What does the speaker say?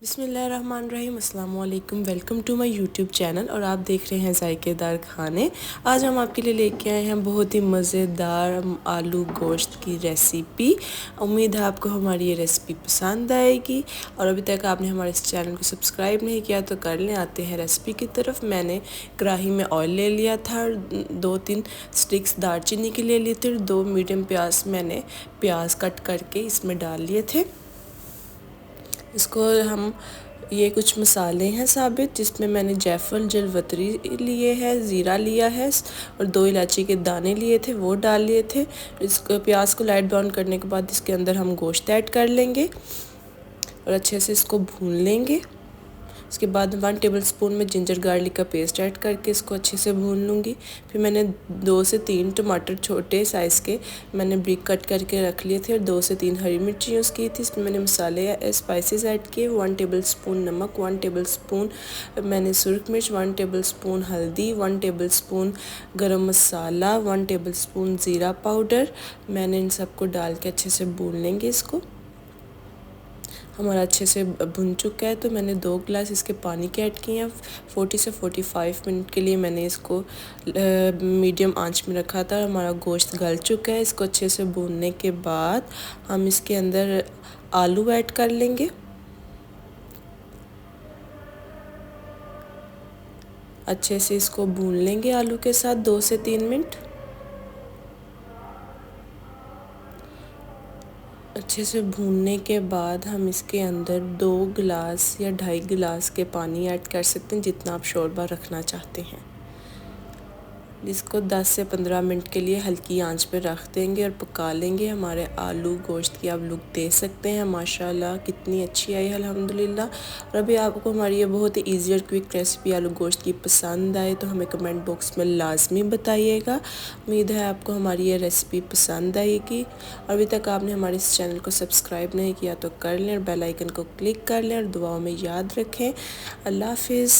बिस्मिल्लाहिर्रहमानिर्रहीम, अस्सलाम वालेकुम। Welcome to my YouTube channel और आप देख रहे हैं जायकेदार खाने। आज हम आपके लिए लेके आए हैं बहुत ही मज़ेदार आलू गोश्त की रेसिपी। उम्मीद है आपको हमारी ये रेसिपी पसंद आएगी। और अभी तक आपने हमारे इस चैनल को सब्सक्राइब नहीं किया तो कर लें। आते हैं रेसिपी की तरफ। मैंने कढ़ाई में ऑयल ले लिया था, 2-3 स्टिक्स दालचीनी के ले लिए थे, 2 मीडियम प्याज मैंने प्याज कट करके इसमें डाल लिए थे। इसको हम ये कुछ मसाले हैं साबित, जिसमें मैंने जायफल जलवतरी लिए है, ज़ीरा लिया है और 2 इलायची के दाने लिए थे, वो डाल लिए थे। इसको प्याज को लाइट ब्राउन करने के बाद इसके अंदर हम गोश्त ऐड कर लेंगे और अच्छे से इसको भून लेंगे। इसके बाद 1 टेबलस्पून में जिंजर गार्लिक का पेस्ट ऐड करके इसको अच्छे से भून लूँगी। फिर मैंने 2 से 3 टमाटर छोटे साइज़ के मैंने ब्रिक कट करके रख लिए थे और 2 से 3 हरी मिर्ची यूज़ की थी। इसमें मैंने मसाले स्पाइसेस ऐड किए, 1 टेबलस्पून नमक, 1 टेबलस्पून मैंने सुरख मिर्च, 1 टेबलस्पून हल्दी, 1 टेबलस्पून गरम मसाला, 1 टेबलस्पून ज़ीरा पाउडर। मैंने इन सबको डाल के अच्छे से भून लेंगे। इसको हमारा अच्छे से भुन चुका है तो मैंने 2 गिलास इसके पानी के ऐड किए हैं। 40 से 45 मिनट के लिए मैंने इसको मीडियम आंच में रखा था। हमारा गोश्त गल चुका है। इसको अच्छे से भूनने के बाद हम इसके अंदर आलू ऐड कर लेंगे। अच्छे से इसको भून लेंगे आलू के साथ 2 से 3 मिनट। अच्छे से भूनने के बाद हम इसके अंदर 2 गिलास या 2.5 गिलास के पानी ऐड कर सकते हैं, जितना आप शोरबा रखना चाहते हैं। इसको 10 से 15 मिनट के लिए हल्की आंच पे रख देंगे और पका लेंगे। हमारे आलू गोश्त की आप लुक दे सकते हैं, माशाल्लाह कितनी अच्छी आई है अल्हम्दुलिल्लाह। और अभी आपको हमारी ये बहुत ही ईजी और क्विक रेसिपी आलू गोश्त की पसंद आए तो हमें कमेंट बॉक्स में लाजमी बताइएगा। उम्मीद है आपको हमारी ये रेसिपी पसंद आएगी। और अभी तक आपने हमारे इस चैनल को सब्सक्राइब नहीं किया तो कर लें और बेल आइकन को क्लिक कर लें और दुआओं में याद रखें। अल्लाह हाफिज़।